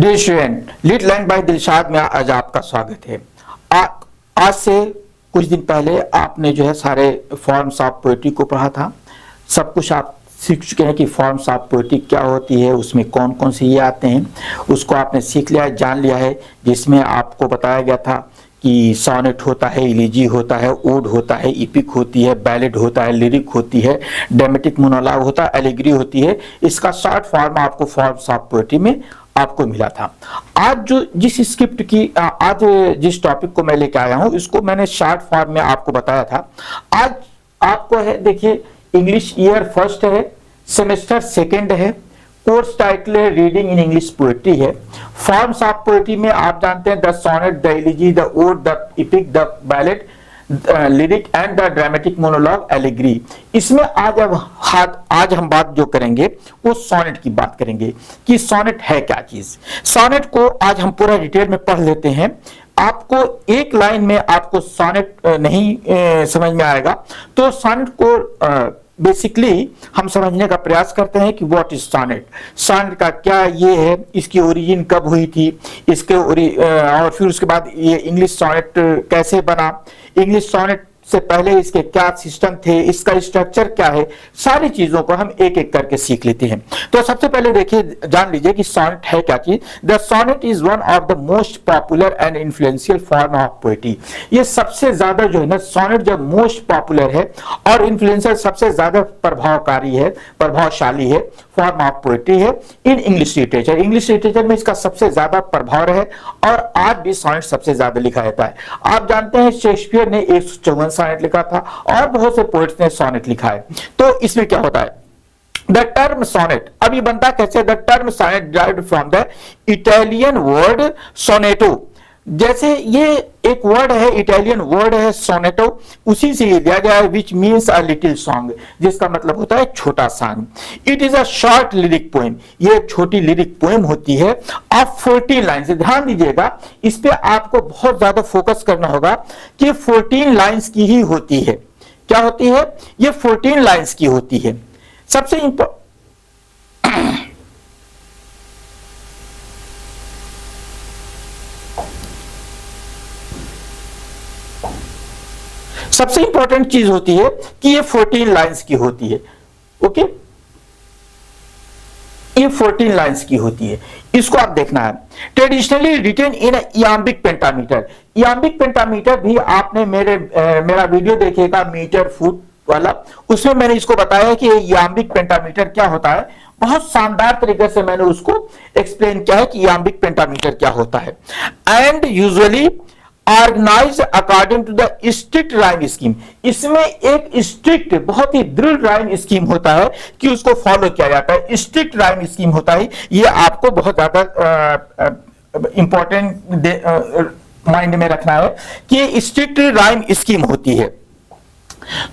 Dear student, lead line by Dilshad में आज आपका स्वागत है। आज से कुछ दिन पहले आपने जो है सारे फॉर्म्स ऑफ पोएट्री को पढ़ा था। सब कुछ आप सीख चुके हैं कि फॉर्म्स ऑफ पोएट्री क्या होती है, उसमें कौन कौन से ये आते हैं, उसको आपने सीख लिया है, जान लिया है। जिसमें आपको बताया गया था कि सोनेट होता है, इलीजी होता है, ओड होता है, इपिक होती है, बैलेड होता है, लिरिक होती है, ड्रामेटिक मोनोलॉग होता है, एलिग्री होती है। इसका शॉर्ट फॉर्म आपको फॉर्म्स ऑफ पोएट्री में आपको मिला था। आज जो जिस स्क्रिप्ट की आज जिस टॉपिक को मैं लेके आया हूं, इसको मैंने शॉर्ट फॉर्म में आपको बताया था। आज आपको है, देखिए, इंग्लिश ईयर फर्स्ट है, सेमेस्टर सेकेंड है, कोर्स टाइटल है रीडिंग इन इंग्लिश पोएट्री है। फॉर्म्स ऑफ पोएट्री में आप जानते हैं the sonnet, the elegy, the ode, the epic, the ballad, lyric and the dramatic monologue, allegory. इसमें आज हम बात जो करेंगे वो सोनेट की बात करेंगे कि सोनेट है क्या चीज। सोनेट को आज हम पूरा डिटेल में पढ़ लेते हैं। आपको एक लाइन में आपको सोनेट नहीं समझ में आएगा, तो सोनेट को बेसिकली हम समझने का प्रयास करते हैं कि व्हाट इज सोनेट, सोनेट का क्या ये है, इसकी ओरिजिन कब हुई थी, इसके और फिर उसके बाद ये इंग्लिश सोनेट कैसे बना, इंग्लिश सोनेट से पहले इसके क्या सिस्टम थे, इसका स्ट्रक्चर क्या है, सारी चीजों को हम एक एक करके सीख लेते हैं। तो सबसे पहले देखिए, जान लीजिए कि सोनेट है क्या चीज। The sonnet is one of the most popular and influential form of poetry. ये सबसे ज्यादा जो है ना, सोनेट जब मोस्ट पॉपुलर है और इन्फ्लुएंशियल सबसे ज्यादा प्रभावकारी है, प्रभावशाली है फॉर्म ऑफ पोएट्री है इन इंग्लिश लिटरेचर। इंग्लिश लिटरेचर में इसका सबसे ज्यादा प्रभाव है और आज भी सोनेट सबसे ज्यादा लिखा जाता है। आप जानते हैं शेक्सपियर ने 154 सोनेट लिखा था और बहुत से पोएट्स ने सोनेट लिखा है। तो इसमें क्या होता है, द टर्म सोनेट, अब ये बनता कैसे, the term sonnet derived from the Italian word sonetto. जैसे ये एक वर्ड है, इटालियन वर्ड है सोनेटो, उसी से लिया गया है, which means a little song, जिसका मतलब होता है छोटा song. It is a short lyric poem, ये छोटी लिरिक पोएम होती है ऑफ 14 लाइन्स। ध्यान दीजिएगा, इस पे आपको बहुत ज्यादा फोकस करना होगा कि 14 लाइन्स की ही होती है। क्या होती है, ये 14 लाइन्स की होती है। सबसे इंपॉर्टेंट चीज होती है कि ये 14 लाइंस की होती है। ओके, ये 14 लाइंस की होती है, इसको आप देखना है। Traditionally written in iambic pentameter. Iambic pentameter भी आपने मेरा वीडियो देखिएगा मीटर फुट वाला, उसमें मैंने इसको बताया कि इयाम्बिक पेंटामीटर क्या होता है। बहुत शानदार तरीके से मैंने उसको एक्सप्लेन किया है कि इयाम्बिक पेंटामीटर क्या होता है। And usually organise according to the strict rhyme scheme. इसमें एक स्ट्रिक्ट, बहुत ही दृढ़ राइम स्कीम होता है कि उसको फॉलो किया जाता है। स्ट्रिक्ट राइम स्कीम होता है, ये आपको बहुत ज्यादा इंपॉर्टेंट माइंड में रखना है कि स्ट्रिक्ट राइम स्कीम होती है।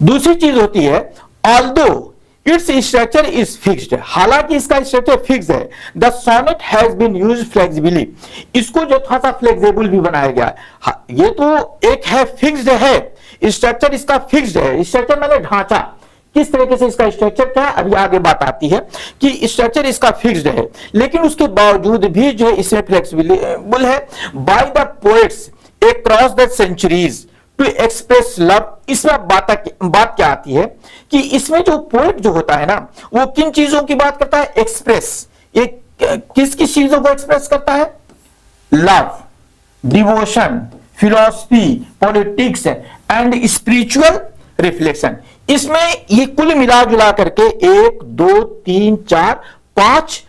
दूसरी चीज होती है, although its structure is fixed, हालांकि इसका स्ट्रक्चर फिक्स है, the sonnet has been used flexibly. इसको जो थोड़ा सा फ्लेक्सिबल भी बनाया गया है। ये तो एक है, फिक्स्ड है स्ट्रक्चर, इसका फिक्स्ड है। स्ट्रक्चर मैंने ढांचा, किस तरीके से इसका स्ट्रक्चर क्या है, अभी आगे बात आती है कि स्ट्रक्चर इसका फिक्स्ड है, लेकिन उसके बावजूद भी जो है इसमें फ्लेक्सिबल है। By the poets across the centuries to express love. इसमें बात क्या आती है कि इसमें जो पोएट जो होता है ना, वो किन चीजों की बात करता है, एक्सप्रेस। ये किस किस चीजों को एक्सप्रेस करता है, love, devotion, philosophy, politics and spiritual reflection. इसमें ये कुल मिला जुला करके 1 2 3 4 5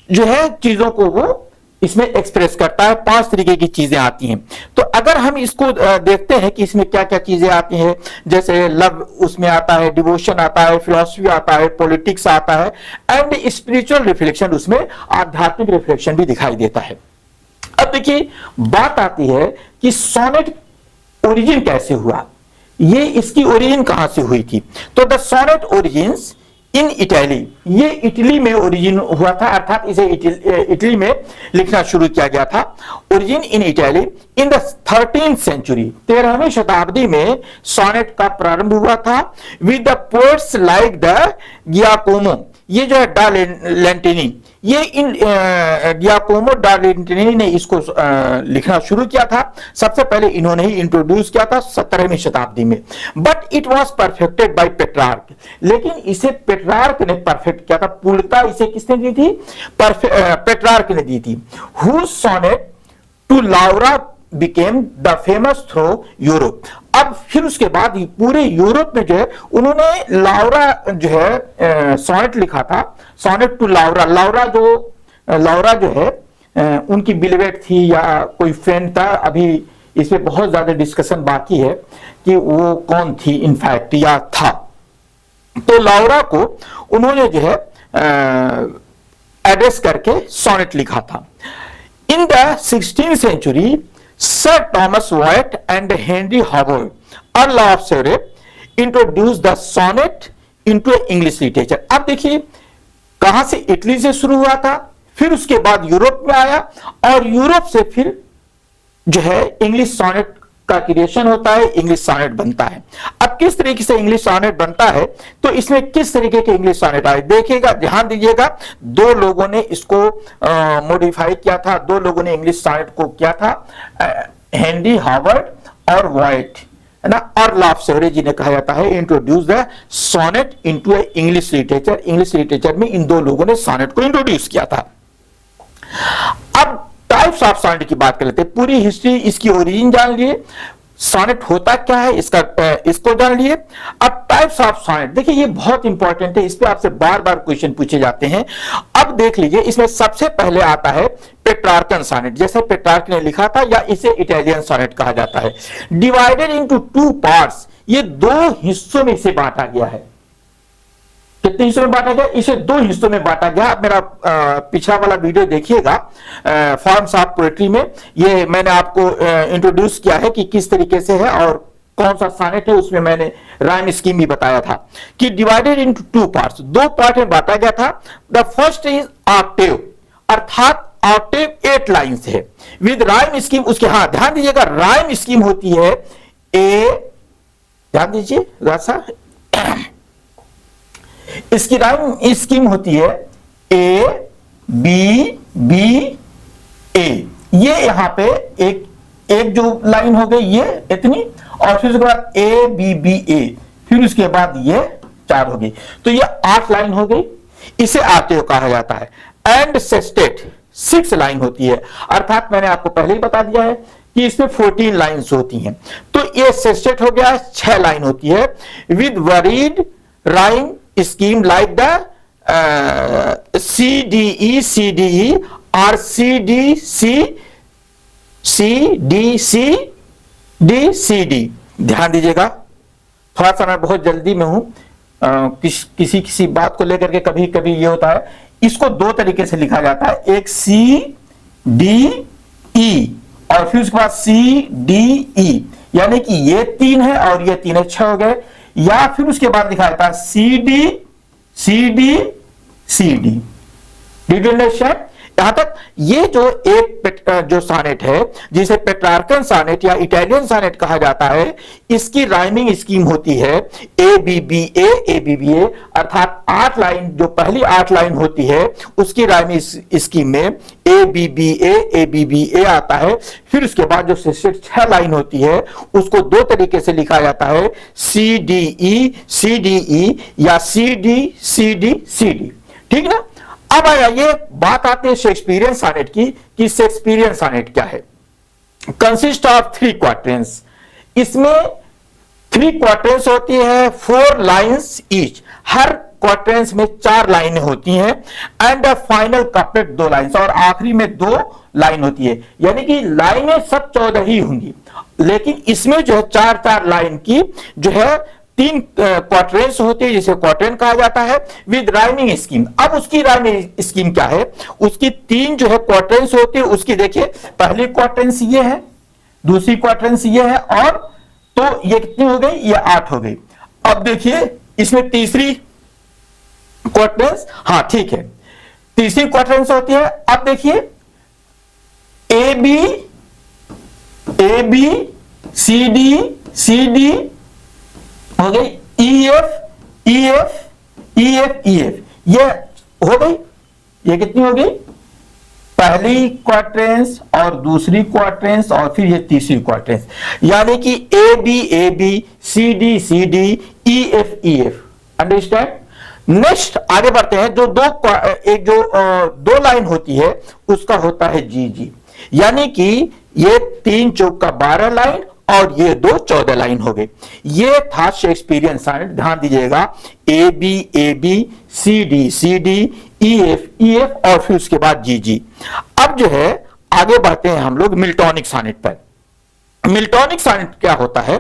जो है चीजों को वो इसमें एक्सप्रेस करता है। 5 तरीके की चीजें आती हैं। तो अगर हम इसको देखते हैं कि इसमें क्या क्या चीजें आती हैं, जैसे लव उसमें आता है, डिवोशन आता है, फिलॉसफी आता है, पॉलिटिक्स आता है एंड स्पिरिचुअल रिफ्लेक्शन, उसमें आध्यात्मिक रिफ्लेक्शन भी दिखाई देता है। अब देखिए, बात आती है कि सोनेट ओरिजिन कैसे हुआ, ये इसकी ओरिजिन कहां से हुई थी। तो the sonnet origins in Italy, ये इटली में ओरिजिन हुआ था, अर्थात इसे इटली में लिखना शुरू किया गया था। Origin in Italy in the 13th century, 13वीं शताब्दी में सोनेट का प्रारंभ हुआ था। With the poets like the Giacomo, ये जो है डा लेंटिनी, ये इन गियाकोमो डार्डेनेली ने इसको लिखना शुरू किया था। सबसे पहले इन्होंने ही इंट्रोड्यूस किया था 17वीं शताब्दी में। But it was perfected by Petrarch, लेकिन इसे पेट्रार्क ने परफेक्ट किया था। पूर्णता इसे किसने दी थी? पेट्रार्क ने दी थी। Whose sonnet to Laura became the famous through Europe. अब फिर उसके बाद पूरे यूरोप में जो है उन्होंने लाउरा जो है सोनेट लिखा था, सोनेट टू लाउरा। लाउरा जो है उनकी बिलवेट थी या कोई फ्रेंड था। अभी इसमें बहुत ज्यादा डिस्कशन बाकी है कि वो कौन थी इनफैक्ट या था। तो लाउरा को उन्होंने जो है एड्रेस करके सोनेट लिखा था। In the 16th century, Sir Thomas Wyatt and Henry Howard, Earl of Surrey, introduced the sonnet into English literature। अब देखिए कहां से, इटली से शुरू हुआ था, फिर उसके बाद यूरोप में आया और यूरोप से फिर जो है इंग्लिश सॉनेट का क्रिएशन होता है, इंग्लिश सॉनेट बनता है। अब किस तरीके से इंग्लिश सॉनेट बनता है, तो इसमें किस तरीके के इंग्लिश सॉनेट आए देखिएगा, ध्यान दीजिएगा। दो लोगों ने इसको मॉडिफाई किया था, दो लोगों ने इंग्लिश सॉनेट को किया था, हेनरी हावर्ड और वाइट, है ना। अर्ल ऑफ सरे जी ने कहा जाता है introduce the sonnet into English literature. English literature में इन दो लोगों ने सॉनेट को इंट्रोड्यूस किया था। अब टाइप्स ऑफ सॉनेट की बात कर लेते हैं। पूरी हिस्ट्री, इसकी ओरिजिन जान लिए, सॉनेट होता क्या है इसको जान लिए। अब टाइप्स ऑफ सॉनेट देखिए, ये बहुत इंपॉर्टेंट है, इस पे आपसे बार बार क्वेश्चन पूछे जाते हैं। अब देख लीजिए, इसमें सबसे पहले आता है पेट्रार्कन सॉनेट, जैसे पेट्रार्क ने लिखा था, या इसे इटालियन सॉनेट कहा जाता है। डिवाइडेड इनटू 2 पार्ट्स, ये 2 हिस्सों में इसे बांटा गया है। कितने हिस्सों में बांटा गया? इसे 2 हिस्सों में बांटा गया। आप मेरा पिछला वाला वीडियो देखिएगा फॉर्म्स ऑफ पोएट्री में, ये मैंने आपको इंट्रोड्यूस किया है कि किस तरीके से है और कौन सा सॉनेट है। उसमें मैंने राइम स्कीम भी बताया था कि डिवाइडेड इनटू 2 पार्ट्स, 2 पार्ट में बांटा गया था। द फर्स्ट इज ऑक्टेव, अर्थात ऑक्टेव 8 लाइन्स है विद राइम स्कीम। उसके हाँ ध्यान दीजिएगा, राइम स्कीम होती है ध्यान दीजिए रासा, इसकी राइम स्कीम होती है ए बी बी ए। ये यहां पे एक जो लाइन हो गई ये इतनी, और फिर उसके बाद ए बी बी ए, फिर उसके बाद ये 4 हो गई, तो ये 8 लाइन हो गई। इसे ऑक्टेव कहा जाता है। एंड सेस्टेट 6 लाइन होती है, अर्थात मैंने आपको पहले ही बता दिया है कि इसमें 14 लाइन्स होती हैं। तो ये सेस्टेट हो गया, 6 लाइन होती है with worried rhyme scheme like the CDE or CDCD। ध्यान दीजिएगा, थोड़ा सा मैं बहुत जल्दी में हूं, किसी बात को लेकर के कभी कभी ये होता है। इसको 2 तरीके से लिखा जाता है, एक CDE और फिर उसके बाद CDE, यानी कि ये 3 है और ये 3 है, 6 हो गए। या फिर उसके बाद लिखा जाता है CD। यहां तक ये जो जो सॉनेट है जिसे पेट्रार्कन सॉनेट या इटालियन सॉनेट कहा जाता है, इसकी राइमिंग स्कीम होती है ए बी बी ए, अर्थात 8 लाइन, जो पहली 8 लाइन होती है उसकी राइमिंग स्कीम में ए बी बी ए आता है। फिर उसके बाद जो 6 लाइन होती है उसको 2 तरीके से लिखा जाता है, CDE या CD। ठीक ना। अब ये बात आती है शेक्सपियरियन सॉनेट की कि शेक्सपियरियन सॉनेट क्या है। कंसिस्ट ऑफ 3 क्वार्टेंस, इसमें 3 क्वार्टेंस होती है, 4 लाइन्स ईच, हर क्वार्टेंस में 4 लाइनें होती हैं। एंड फाइनल कपलेट 2 लाइन्स, और आखिरी में 2 लाइन होती है, यानी कि लाइनें सब 14 ही होंगी, लेकिन इसमें जो है 4 लाइन की जो है 3 क्वार्टेंस होती है, जिसे क्वार्टेन कहा जाता है विद राइमिंग स्कीम। अब उसकी राइमिंग स्कीम क्या है? उसकी 3 जो है क्वार्टेंस होती है। उसकी देखिए, पहली क्वार्टेंस ये है, दूसरी क्वार्टेंस ये है, और तो ये कितनी हो गई? ये 8 हो गई। अब देखिए इसमें तीसरी क्वार्टेंस, हाँ ठीक है, तीसरी क्वार्टेंस होती है। अब देखिए ए बी सी डी हो गई, ई एफ, ये हो गई, ये कितनी होगी, पहली क्वाड्रेंस और दूसरी क्वाड्रेंस और फिर ये तीसरी क्वाड्रेंस, यानी कि A B C D E F, understand. Next आगे बढ़ते हैं, जो दो लाइन होती है उसका होता है जी, यानी कि ये 3 चौका 12 लाइन और ये 2 14 लाइन हो गए। ये था शेक्सपियरियन सॉनेट, ध्यान दीजिएगा, A B C D E F और फिर उसके बाद जी। अब जो है आगे बढ़ते हैं हम लोग मिल्टॉनिक सॉनेट पर। मिल्टॉनिक सॉनेट क्या होता है,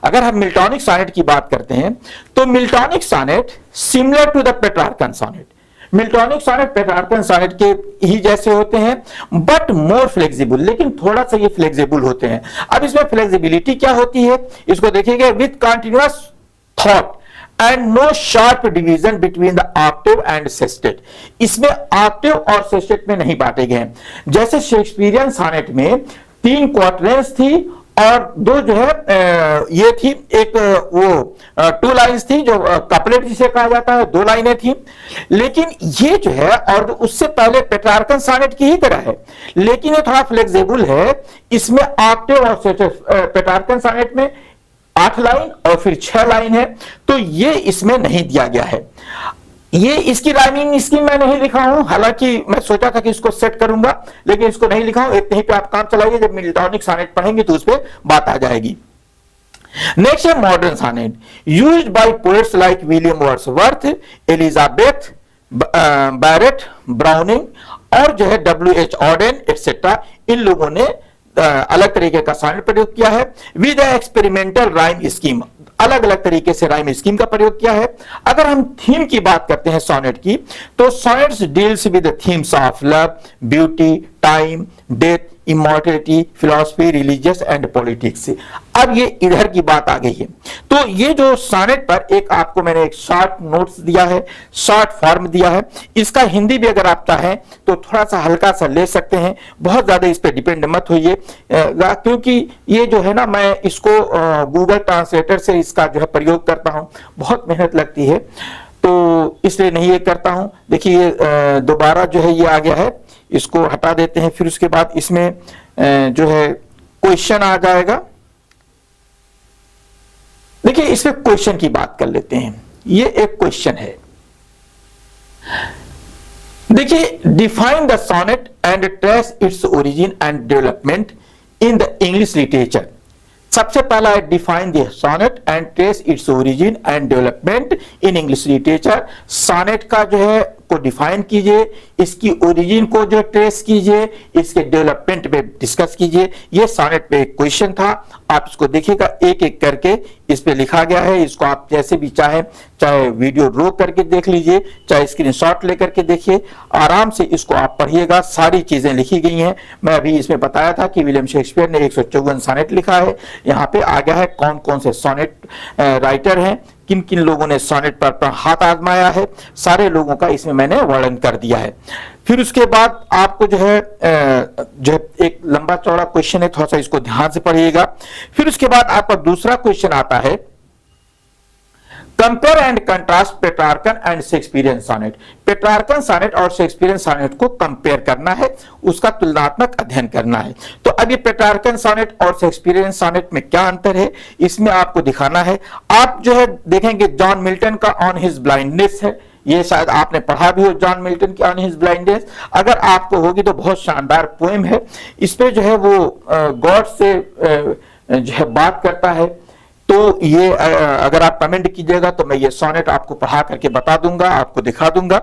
अगर हम मिल्टॉनिक सॉनेट की बात करते हैं तो Miltonic sonnet similar to the Petrarchan sonnet, Miltonic sonnet Petrarchan sonnet के ही जैसे होते हैं बट मोर फ्लेक्सिबल, लेकिन थोड़ा सा ये फ्लेक्सिबल होते हैं। अब इसमें फ्लेक्सिबिलिटी क्या होती है, इसको देखिएगा, with continuous thought and no sharp division between the octave and sestet. इसमें ऑक्टेव और सेस्टेट में नहीं बांटे गए हैं। जैसे शेक्सपियरियन सॉनेट में 3 क्वाड्रेंस थी और 2 जो है ये थी, एक वो 2 लाइंस थी जो कपलेट जिसे कहा जाता है, 2 लाइनें थी। लेकिन ये जो है और उससे पहले पेट्रार्कन सॉनेट की ही तरह है, लेकिन ये थोड़ा फ्लेक्सिबल है। इसमें ऑक्टेव और पेट्रार्कन सॉनेट में 8 लाइन और फिर 6 लाइन है, तो ये इसमें नहीं दिया गया है। ये इसकी राइमिंग स्कीम मैं नहीं लिखा हूं, हालांकि मैं सोचा था कि इसको सेट करूंगा, लेकिन इसको नहीं लिखा हूं। इतने ही पे आप काम चलाइए, जब मिल्टॉनिक सॉनेट पढ़ेंगे तो उस पर बात आ जाएगी। नेक्स्ट है modern sonnet, used by poets like William Wordsworth, Elizabeth Barrett Browning और जो है W.H. Odean etcetera. इन लोगों ने अलग तरीके का सॉनेट प्रयोग किया है विद एक्सपेरिमेंटल राइम स्कीम, अलग अलग तरीके से राइम स्कीम का प्रयोग किया है। अगर हम थीम की बात करते हैं सॉनेट की, तो sonnets deals with the themes of love, beauty, time, death, immortality, philosophy, religious and politics. अब ये इधर की बात आ गई है, तो ये जो सॉनेट पर एक आपको मैंने एक शॉर्ट नोट्स दिया है, शॉर्ट फॉर्म दिया है। इसका हिंदी भी अगर आप चाहें तो थोड़ा सा हल्का सा ले सकते हैं, बहुत ज्यादा इस पर डिपेंड मत होइए, क्योंकि ये जो है ना, मैं इसको गूगल ट्रांसलेटर से इसका जो है प्रयोग करता हूं, बहुत मेहनत लगती है, तो इसलिए नहीं ये करता हूं। देखिए दोबारा जो है ये आ गया है, इसको हटा देते हैं। फिर उसके बाद इसमें जो है क्वेश्चन आ जाएगा। देखिए इसमें क्वेश्चन की बात कर लेते हैं, ये एक क्वेश्चन है। देखिए, define the sonnet and trace its origin and development in the English literature. सबसे पहला है define the sonnet and trace its origin and development in English literature. Sonnet का जो है को डिफाइन कीजिए, इसकी ओरिजिन को जो ट्रेस कीजिए, इसके डेवलपमेंट पे डिस्कस कीजिए। ये सॉनेट पे एक क्वेश्चन था, आप इसको देखिएगा, एक एक करके इस पे लिखा गया है। इसको आप जैसे भी चाहे वीडियो रोक करके देख लीजिए, चाहे स्क्रीनशॉट लेकर के देखिए, आराम से इसको आप पढ़िएगा, सारी चीजें लिखी गई हैं। मैं अभी इसमें बताया था कि विलियम शेक्सपियर ने 154 सॉनेट लिखा है। यहाँ पे आ गया है कौन कौन से सॉनेट राइटर हैं, किन किन लोगों ने सॉनेट पर हाथ आजमाया है, सारे लोगों का इसमें मैंने वर्णन कर दिया है। फिर उसके बाद आपको जो है एक लंबा चौड़ा क्वेश्चन है, थोड़ा सा इसको ध्यान से पढ़िएगा। फिर उसके बाद आपका दूसरा क्वेश्चन आता है, compare and contrast Petrarchan and Shakespearean sonnet. Petrarchan sonnet और शेक्सपियरियन सॉनेट को कंपेयर करना है, उसका तुलनात्मक अध्ययन करना है। तो अब ये पेट्रार्कन सॉनेट और शेक्सपियरियन सॉनेट में क्या अंतर है, इसमें आपको दिखाना है। आप जो है देखेंगे जॉन मिल्टन का ऑन हिज ब्लाइंडनेस है, ये शायद आपने पढ़ा भी हो, जॉन मिल्टन की ऑन हिज ब्लाइंडनेस। अगर आपको होगी तो बहुत शानदार पोएम है। इस पे जो है वो गॉड से जो है बात करता है। तो ये अगर आप कमेंट कीजिएगा तो मैं ये सॉनेट आपको पढ़ा करके बता दूंगा, आपको दिखा दूंगा।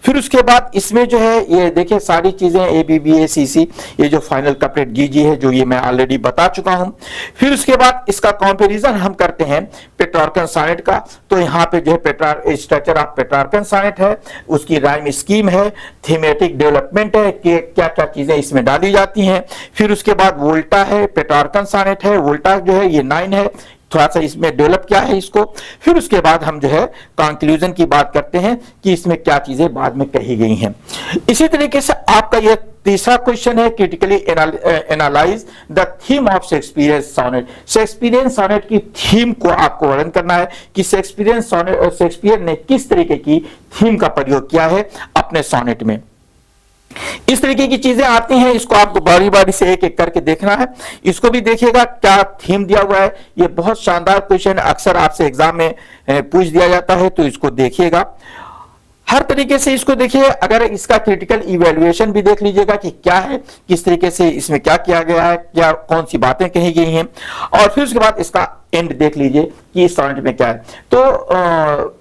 फिर उसके बाद इसमें जो है ये देखिए सारी चीजें ABBA ये जो फाइनल कपलेट GG है, जो ये मैं ऑलरेडी बता चुका हूं। फिर उसके बाद इसका कंपैरिजन हम करते हैं पेट्रार्कन सॉनेट का। तो यहाँ पे जो है स्ट्रक्चर ऑफ पेट्रार्कन सॉनेट है, उसकी राइम स्कीम है, थीमेटिक डेवलपमेंट है कि क्या क्या चीजें इसमें डाली जाती हैं। फिर उसके बाद वोल्टा है, पेट्रार्कन सॉनेट है, वोल्टा जो है ये 9 है, थोड़ा सा इसमें डेवलप किया है इसको। फिर उसके बाद हम जो है कंक्लूजन की बात करते हैं कि इसमें क्या चीजें बाद में कही गई हैं। इसी तरीके से आपका यह तीसरा क्वेश्चन है, critically analyse the theme of Shakespearean sonnet. Shakespearean sonnet की थीम को आपको वर्णन करना है कि शेक्सपियर ने किस तरीके की थीम का प्रयोग किया है अपने सॉनेट में। इस तरीके की चीजें आती हैं, इसको आपको बारी बारी से एक एक करके देखना है। इसको भी देखिएगा क्या थीम दिया हुआ है। ये बहुत शानदार क्वेश्चन अक्सर आपसे एग्जाम में पूछ दिया जाता है, तो इसको देखिएगा हर तरीके से। इसको देखिए, अगर इसका क्रिटिकल इवैल्यूएशन भी देख लीजिएगा कि क्या है, किस तरीके से इसमें क्या किया गया है, क्या कौन सी बातें कही गई हैं, और फिर उसके बाद इसका एंड देख लीजिए कि इस सॉनेट में क्या है। तो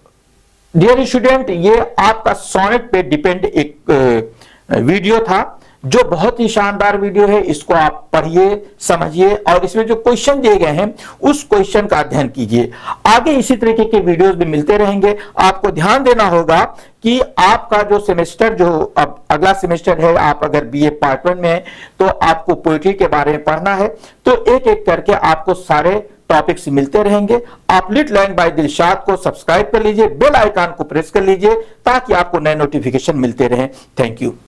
डियर स्टूडेंट, ये आपका सॉनेट पे डिपेंड एक वीडियो था जो बहुत ही शानदार वीडियो है। इसको आप पढ़िए, समझिए, और इसमें जो क्वेश्चन दिए गए हैं उस क्वेश्चन का अध्ययन कीजिए। आगे इसी तरीके के वीडियोस भी मिलते रहेंगे। आपको ध्यान देना होगा कि आपका जो सेमेस्टर, जो अब अगला सेमेस्टर है, आप अगर बीए पार्ट 1 में है तो आपको पोएट्री के बारे में पढ़ना है। तो एक एक करके आपको सारे टॉपिक्स मिलते रहेंगे। आप लिट लर्न बाय दिलशाद को सब्सक्राइब कर लीजिए, बेल आइकन को प्रेस कर लीजिए ताकि आपको नए नोटिफिकेशन मिलते रहें। Thank you.